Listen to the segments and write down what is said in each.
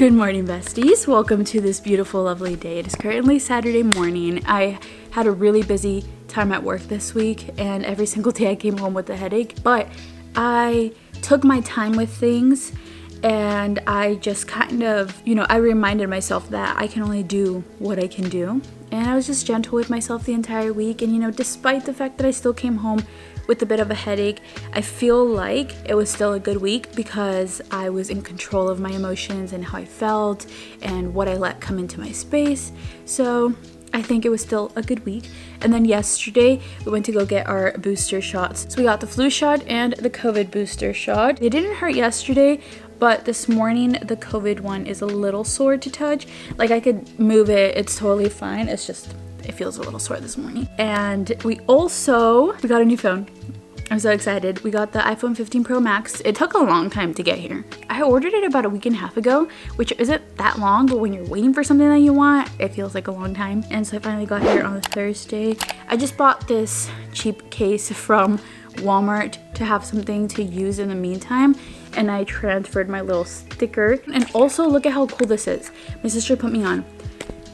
Good morning, besties. Welcome to this beautiful, lovely day. It is currently Saturday morning. I had a really busy time at work this week, and every single day I came home with a headache, but I took my time with things, and I just kind of, I reminded myself that I can only do what I can do, and I was just gentle with myself the entire week. And despite the fact that I still came home with a bit of a headache, I feel like it was still a good week because I was in control of my emotions and how I felt and what I let come into my space. So I think it was still a good week. And then yesterday we went to go get our booster shots. So we got the flu shot and the COVID booster shot. They didn't hurt yesterday, but this morning the COVID one is a little sore to touch. Like, I could move it, it's totally fine. It's just, it feels a little sore this morning. And we got a new phone. I'm so excited. We got the iPhone 15 Pro Max. It took a long time to get here. I ordered it about a week and a half ago, which isn't that long, but when you're waiting for something that you want, it feels like a long time. And so I finally got here on a Thursday. I just bought this cheap case from Walmart to have something to use in the meantime, and I transferred my little sticker. And also, look at how cool this is. My sister put me on.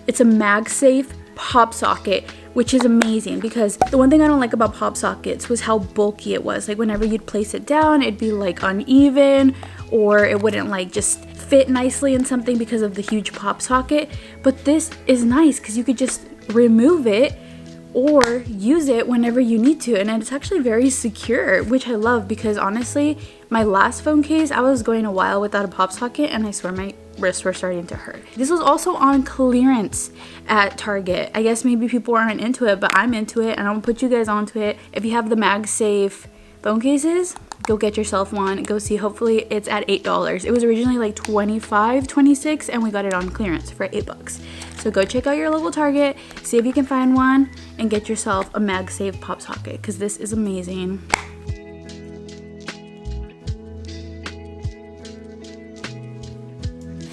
It's a MagSafe pop socket, which is amazing because the one thing I don't like about pop sockets was how bulky it was. Like, whenever you'd place it down, it'd be like uneven, or it wouldn't like just fit nicely in something because of the huge pop socket. But this is nice because you could just remove it or use it whenever you need to, and it's actually very secure, which I love because honestly, my last phone case, I was going a while without a pop socket, and I swear my wrists were starting to hurt. This was also on clearance at Target. I guess maybe people aren't into it, but I'm into it, and I'll put you guys onto it. If you have the MagSafe phone cases, go get yourself one. Go see. Hopefully it's at $8. It was originally like $25, $26, and we got it on clearance for $8. So go check out your local Target, see if you can find one, and get yourself a MagSafe pop socket because this is amazing.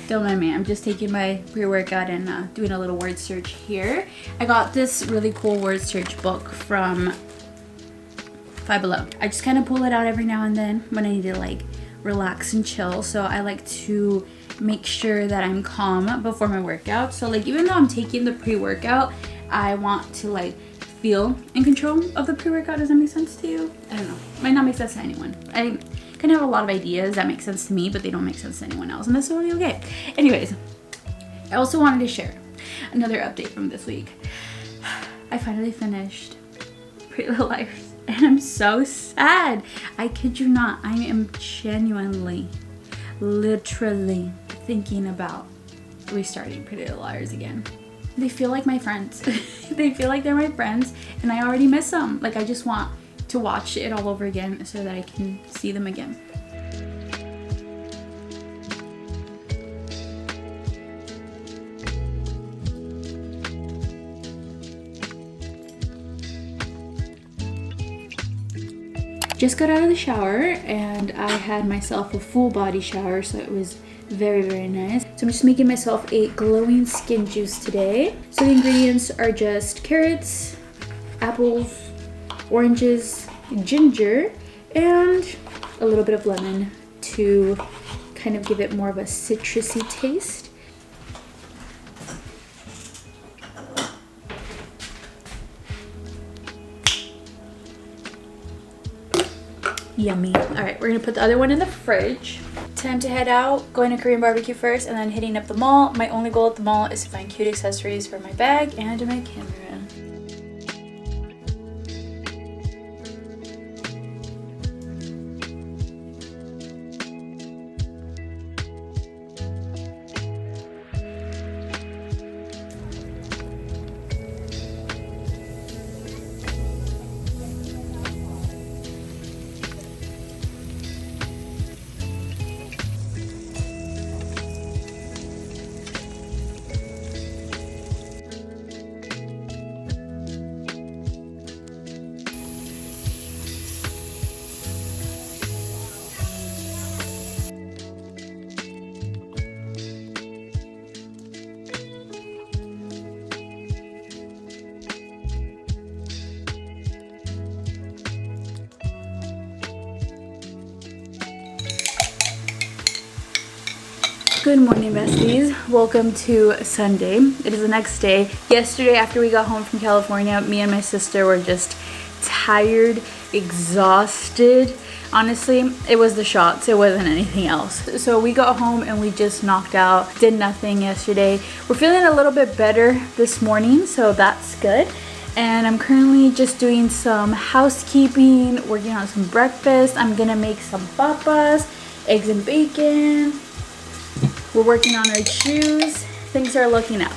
Don't mind me, I'm just taking my pre-workout and doing a little word search here. I got this really cool word search book from Five Below. I just kind of pull it out every now and then when I need to like relax and chill. So I like to make sure that I'm calm before my workout. So like, even though I'm taking the pre-workout, I want to like feel in control of the pre-workout. Does that make sense to you? I don't know. Might not make sense to anyone. I kind of have a lot of ideas that make sense to me, but they don't make sense to anyone else, and that's totally okay. Anyways, I also wanted to share another update from this week. I finally finished Pretty Little Liars, and I'm so sad. I kid you not. I am genuinely, literally thinking about restarting Pretty Little Liars again. They feel like my friends. They feel like they're my friends, and I already miss them. Like, I just want to watch it all over again so that I can see them again. Just got out of the shower, and I had myself a full body shower, so it was very, very nice. So I'm just making myself a glowing skin juice today. So the ingredients are just carrots, apples, oranges, ginger, and a little bit of lemon to kind of give it more of a citrusy taste. Yummy. All right, we're gonna put the other one in the fridge. Time to head out, going to Korean barbecue first and then hitting up the mall. My only goal at the mall is to find cute accessories for my bag and my camera. Good morning, besties. Welcome to Sunday. It is the next day. Yesterday, after we got home from California, me and my sister were just tired, exhausted. Honestly, it was the shots. It wasn't anything else. So we got home and we just knocked out, did nothing yesterday. We're feeling a little bit better this morning, so that's good. And I'm currently just doing some housekeeping, working on some breakfast. I'm gonna make some papas, eggs and bacon. We're working on our shoes. Things are looking up.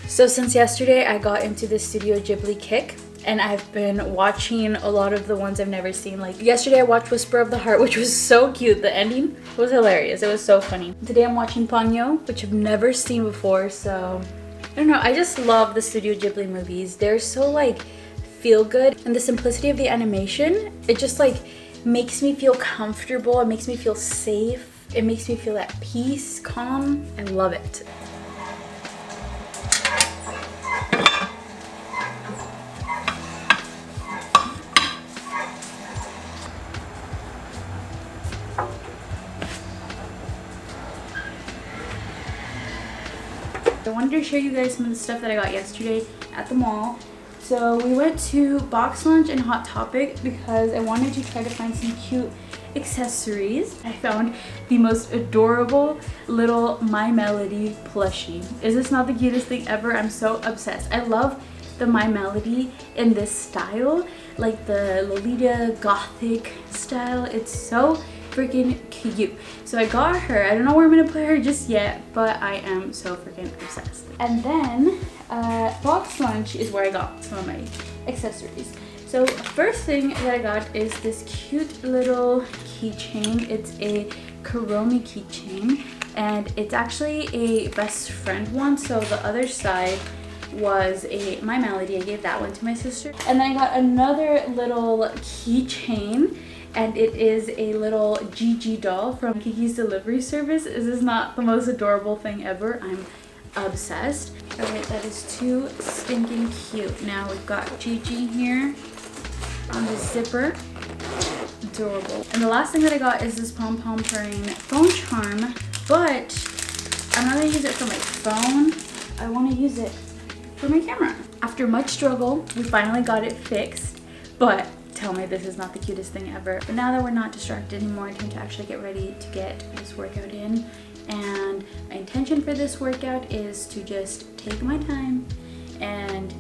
So since yesterday, I got into the Studio Ghibli kick. And I've been watching a lot of the ones I've never seen. Like yesterday I watched Whisper of the Heart, which was so cute. The ending was hilarious. It was so funny. Today I'm watching Ponyo, which I've never seen before. So I don't know. I just love the Studio Ghibli movies. They're so like feel good. And the simplicity of the animation, it just like makes me feel comfortable. It makes me feel safe. It makes me feel at peace, calm. I love it. I wanted to show you guys some of the stuff that I got yesterday at the mall. So we went to Box Lunch and Hot Topic because I wanted to try to find some cute accessories. I found the most adorable little My Melody plushie. Is this not the cutest thing ever? I'm so obsessed. I love the My Melody in this style, like the Lolita Gothic style. It's so freaking cute. So I got her. I don't know where I'm gonna put her just yet, but I am so freaking obsessed. And then Box Lunch is where I got some of my accessories. So first thing that I got is this cute little keychain. It's a Kuromi keychain, and it's actually a best friend one. So the other side was a My Melody. I gave that one to my sister. And then I got another little keychain, and it is a little Gigi doll from Kiki's Delivery Service. Is this not the most adorable thing ever? I'm obsessed. Alright, that is too stinking cute. Now we've got Gigi here on the zipper. Adorable. And the last thing that I got is this pom pom purring phone charm, but I'm not gonna use it for my phone. I want to use it for my camera. After much struggle, we finally got it fixed, but tell me this is not the cutest thing ever. But now that we're not distracted anymore, time to actually get ready to get this workout in. And my intention for this workout is to just take my time and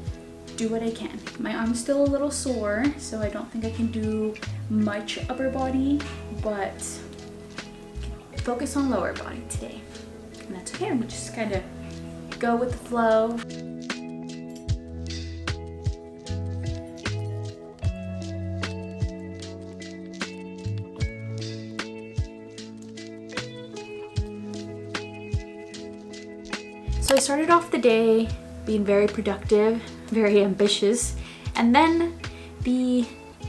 do what I can. My arm's still a little sore, so I don't think I can do much upper body, but focus on lower body today. And that's okay, we'll just kind of go with the flow. So I started off the day being very productive, very ambitious, and then the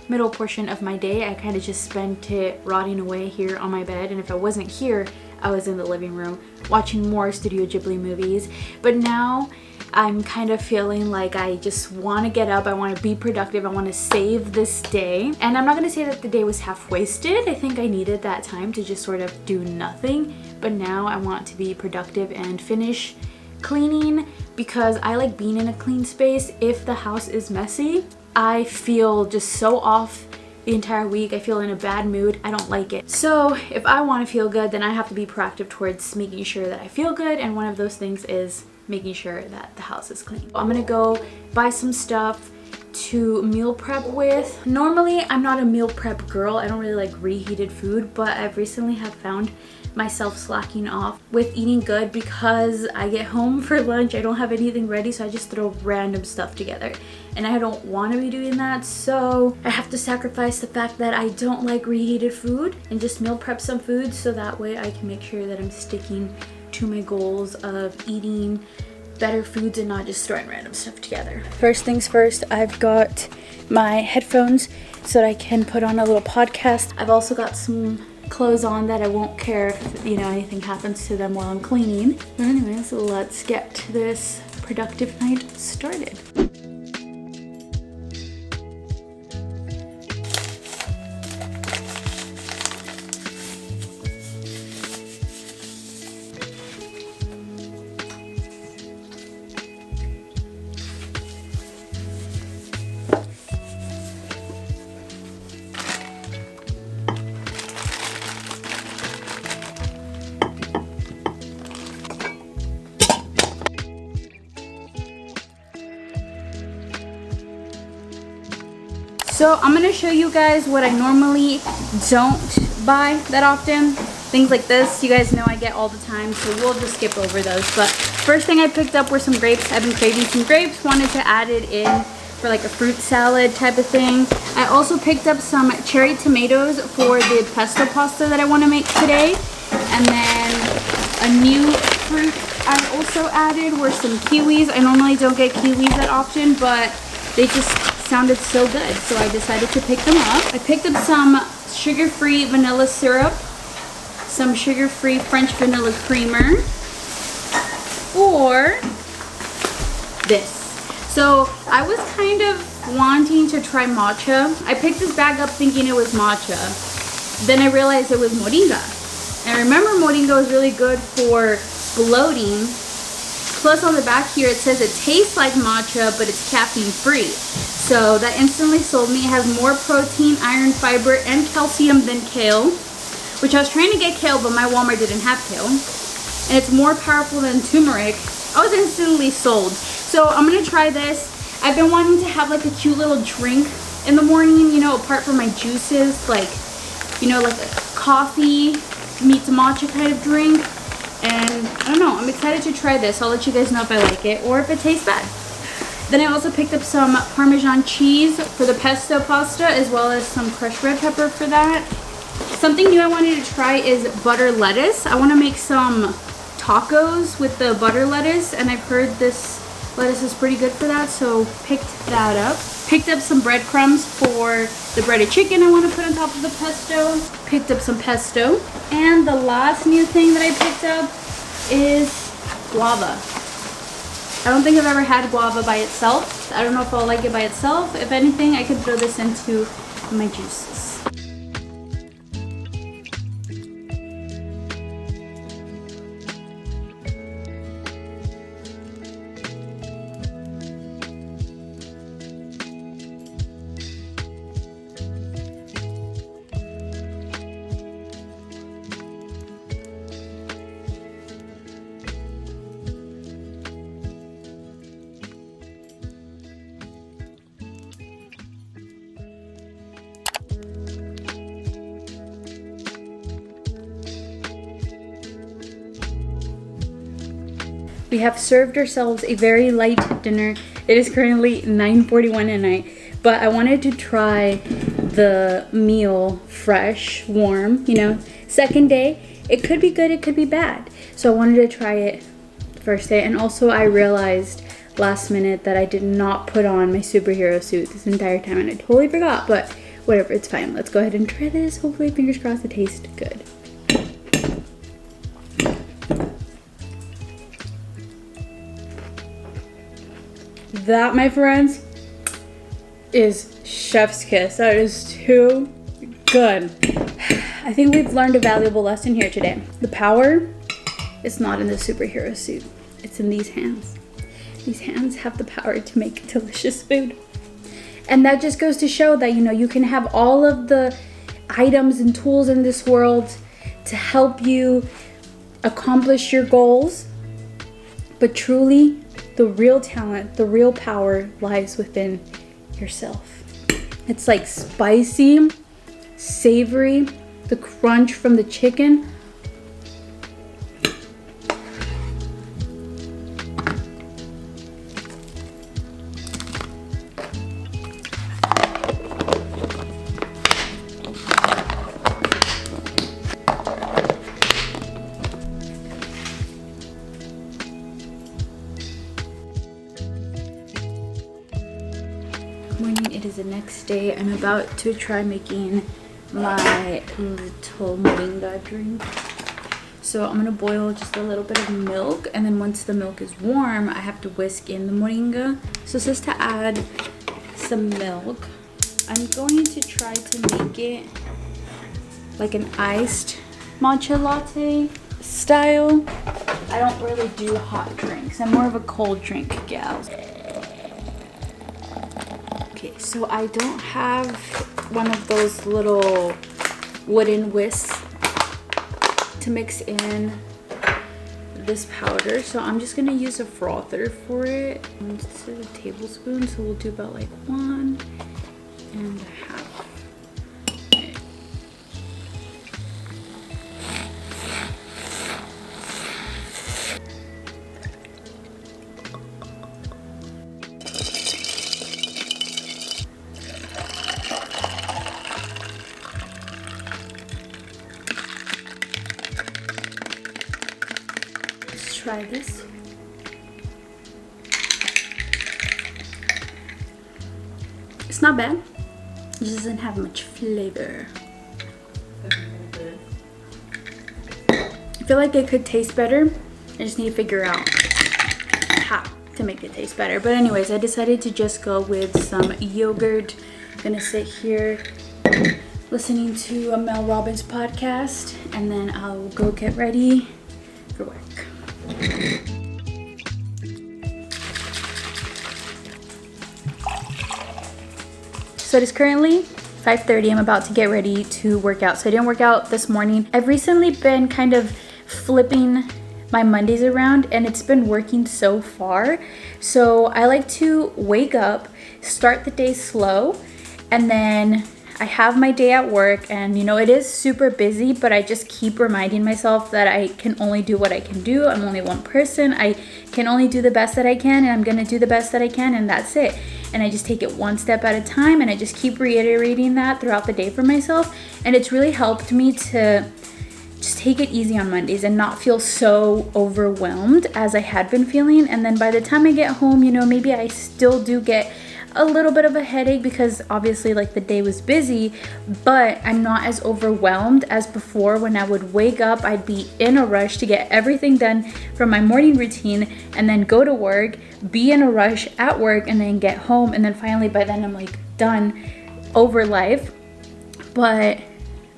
middle portion of my day, I kind of just spent it rotting away here on my bed. And if I wasn't here, I was in the living room watching more Studio Ghibli movies. But now I'm kind of feeling like I just want to get up, I want to be productive, I want to save this day. And I'm not going to say that the day was half wasted. I think I needed that time to just sort of do nothing. But now I want to be productive and finish cleaning, because I like being in a clean space. If the house is messy, I feel just so off the entire week. I feel in a bad mood. I don't like it. So if I want to feel good, then I have to be proactive towards making sure that I feel good, and one of those things is making sure that the house is clean. I'm gonna go buy some stuff to meal prep with. Normally I'm not a meal prep girl. I don't really like reheated food, but I've recently have found myself slacking off with eating good because I get home for lunch, I don't have anything ready, so I just throw random stuff together, and I don't want to be doing that. So I have to sacrifice the fact that I don't like reheated food and just meal prep some food, so that way I can make sure that I'm sticking to my goals of eating better foods and not just throwing random stuff together. First things first, I've got my headphones so that I can put on a little podcast. I've also got some clothes on that I won't care if, you know, anything happens to them while I'm cleaning. But anyways, let's get this productive night started. So I'm gonna show you guys what I normally don't buy that often. Things like this, you guys know I get all the time, so we'll just skip over those. But first thing I picked up were some grapes. I've been craving some grapes, wanted to add it in for like a fruit salad type of thing. I also picked up some cherry tomatoes for the pesto pasta that I want to make today. And then a new fruit I also added were some kiwis. I normally don't get kiwis that often, but they just sounded so good, so I decided to pick them up. I picked up some sugar-free vanilla syrup, some sugar-free French vanilla creamer, or this. So I was kind of wanting to try matcha. I picked this bag up thinking it was matcha. Then I realized it was moringa. And I remember moringa was really good for bloating. Plus on the back here it says it tastes like matcha, but it's caffeine free. So that instantly sold me. It has more protein, iron, fiber, and calcium than kale, which I was trying to get kale, but my Walmart didn't have kale. And it's more powerful than turmeric. I was instantly sold. So I'm gonna try this. I've been wanting to have like a cute little drink in the morning, you know, apart from my juices, like, you know, like a coffee meets matcha kind of drink. And I don't know, I'm excited to try this. I'll let you guys know if I like it or if it tastes bad. Then I also picked up some Parmesan cheese for the pesto pasta, as well as some crushed red pepper for that. Something new I wanted to try is butter lettuce. I want to make some tacos with the butter lettuce, and I've heard this lettuce is pretty good for that, so picked that up. Picked up some breadcrumbs for the breaded chicken I want to put on top of the pesto. Picked up some pesto. And the last new thing that I picked up is guava. I don't think I've ever had guava by itself. I don't know if I'll like it by itself. If anything, I could throw this into my juices. We have served ourselves a very light dinner. It is currently 9:41 at night, but I wanted to try the meal fresh, warm, you know. Second day, it could be good, it could be bad. So I wanted to try it the first day, and also I realized last minute that I did not put on my superhero suit this entire time, and I totally forgot, but whatever, it's fine. Let's go ahead and try this. Hopefully, fingers crossed, it tastes good. That, my friends, is chef's kiss. That is too good. I think we've learned a valuable lesson here today. The power is not in the superhero suit. It's in these hands. These hands have the power to make delicious food. And that just goes to show that, you know, you can have all of the items and tools in this world to help you accomplish your goals, but truly, the real talent, the real power lies within yourself. It's like spicy, savory, the crunch from the chicken. Morning, it is the next day. I'm about to try making my little moringa drink. So I'm gonna boil just a little bit of milk, and then once the milk is warm, I have to whisk in the moringa. So it's just to add some milk. I'm going to try to make it like an iced matcha latte style. I don't really do hot drinks. I'm more of a cold drink gal. Okay, so I don't have one of those little wooden whisks to mix in this powder, so I'm just gonna use a frother for it. This is a tablespoon, so we'll do about like 1.5. Let's try this. It's not bad. It just doesn't have much flavor. I feel like it could taste better. I just need to figure out how to make it taste better. But anyways, I decided to just go with some yogurt. I'm gonna sit here listening to a Mel Robbins podcast, and then I'll go get ready for work. So it is currently 5:30. I'm about to get ready to work out. So I didn't work out this morning. I've recently been kind of flipping my Mondays around, and it's been working so far. So I like to wake up, start the day slow, and then I have my day at work, and it is super busy, but I just keep reminding myself that I can only do what I can do. I'm only one person. I can only do the best that I can, and I'm gonna do the best that I can, and that's it. And I just take it one step at a time, and I just keep reiterating that throughout the day for myself. And it's really helped me to just take it easy on Mondays and not feel so overwhelmed as I had been feeling. And then by the time I get home, maybe I still do get a little bit of a headache because obviously like the day was busy, but I'm not as overwhelmed as before. When I would wake up, I'd be in a rush to get everything done from my morning routine and then go to work, be in a rush at work, and then get home, and then finally by then I'm like done over life. But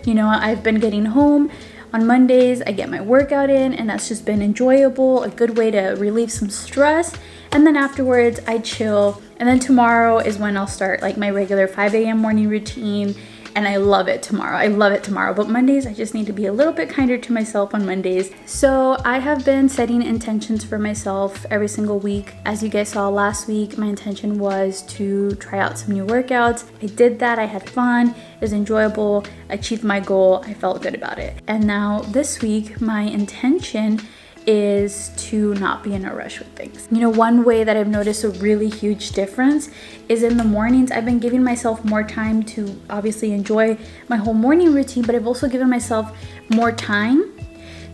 I've been getting home on Mondays, I get my workout in, and that's just been enjoyable, a good way to relieve some stress. And then afterwards I chill, and then tomorrow is when I'll start like my regular 5 a.m. morning routine, and I love it tomorrow. But Mondays, I just need to be a little bit kinder to myself on Mondays. So I have been setting intentions for myself every single week. As you guys saw last week, my intention was to try out some new workouts. I did that, I had fun, it was enjoyable, I achieved my goal, I felt good about it. And now this week, my intention is to not be in a rush with things. One way that I've noticed a really huge difference is in the mornings. I've been giving myself more time to obviously enjoy my whole morning routine, but I've also given myself more time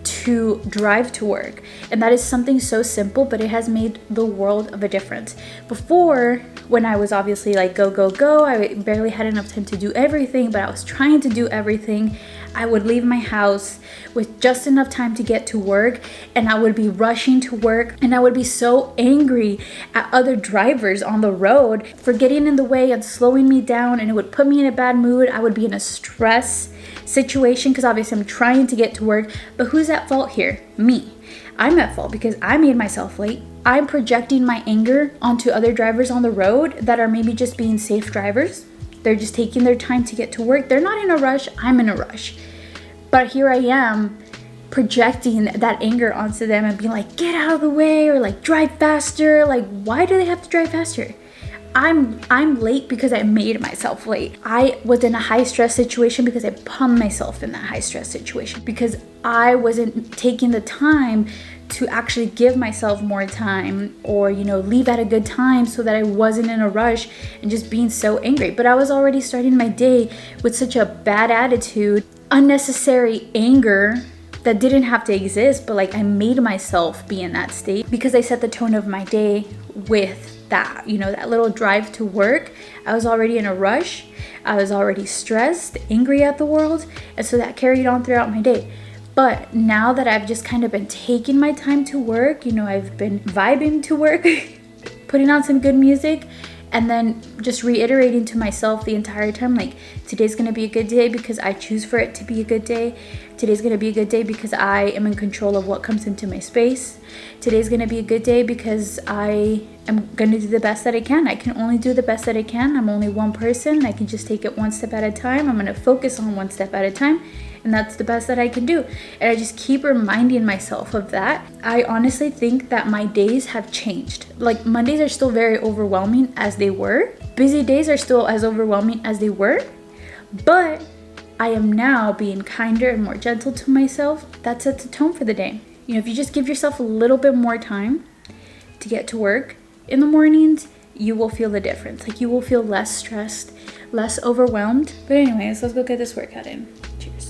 to drive to work. And that is something so simple, but it has made the world of a difference. Before, when I was obviously like go, I barely had enough time to do everything, but I was trying to do everything. I would leave my house with just enough time to get to work, and I would be rushing to work, and I would be so angry at other drivers on the road for getting in the way and slowing me down, and it would put me in a bad mood. I would be in a stress situation because obviously I'm trying to get to work, but who's at fault here? Me. I'm at fault because I made myself late. I'm projecting my anger onto other drivers on the road that are maybe just being safe drivers. They're just taking their time to get to work. They're not in a rush. I'm in a rush. But here I am projecting that anger onto them and being like, get out of the way, or like drive faster. Like, why do they have to drive faster? I'm late because I made myself late. I was in a high stress situation because I pumped myself in that high stress situation because I wasn't taking the time to actually give myself more time, or leave at a good time so that I wasn't in a rush and just being so angry. But I was already starting my day with such a bad attitude, unnecessary anger that didn't have to exist, but like I made myself be in that state because I set the tone of my day with that, that little drive to work, I was already in a rush. I was already stressed, angry at the world. And so that carried on throughout my day. But now that I've just kind of been taking my time to work, I've been vibing to work, putting on some good music, and then just reiterating to myself the entire time, like, today's gonna be a good day because I choose for it to be a good day. Today's gonna be a good day because I am in control of what comes into my space. Today's gonna be a good day because I am gonna do the best that I can. I can only do the best that I can. I'm only one person. I can just take it one step at a time. I'm gonna focus on one step at a time. And that's the best that I can do. And I just keep reminding myself of that. I honestly think that my days have changed. Like, Mondays are still very overwhelming as they were. Busy days are still as overwhelming as they were. But I am now being kinder and more gentle to myself. That sets a tone for the day. If you just give yourself a little bit more time to get to work in the mornings, you will feel the difference. Like, you will feel less stressed, less overwhelmed. But anyways, let's go get this workout in. Cheers.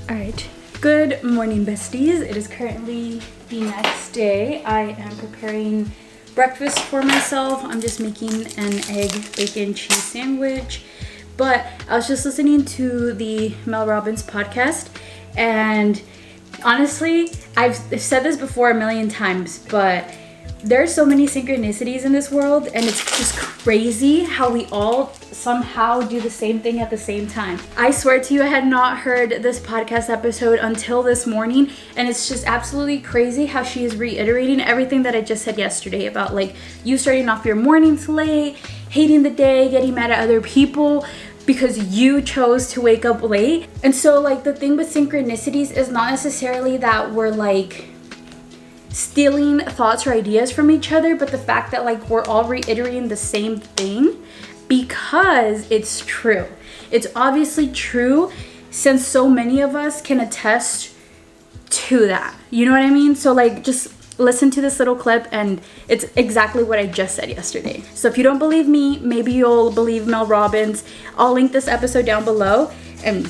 All right, good morning, besties. It is currently the next day. I am preparing breakfast for myself. I'm just making an egg, bacon, cheese sandwich. But I was just listening to the Mel Robbins podcast, and honestly, I've said this before a million times, but there are so many synchronicities in this world, and it's just crazy how we all somehow do the same thing at the same time. I swear to you, I had not heard this podcast episode until this morning, and it's just absolutely crazy how she is reiterating everything that I just said yesterday about, like, you starting off your mornings late, hating the day, getting mad at other people because you chose to wake up late. And so, like, the thing with synchronicities is not necessarily that we're, like, stealing thoughts or ideas from each other, but the fact that, like, we're all reiterating the same thing because it's true. It's obviously true, since so many of us can attest to that. You know what I mean? So, like, just listen to this little clip, and it's exactly what I just said yesterday. So if you don't believe me, maybe you'll believe Mel Robbins. I'll link this episode down below, and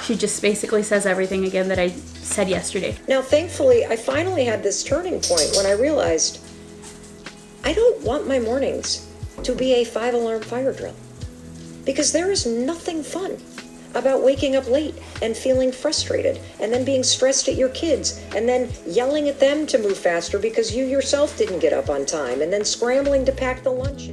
she just basically says everything again that I said yesterday. Now, thankfully, I finally had this turning point when I realized I don't want my mornings to be a 5-alarm fire drill, because there is nothing fun about waking up late and feeling frustrated and then being stressed at your kids and then yelling at them to move faster because you yourself didn't get up on time and then scrambling to pack the lunch.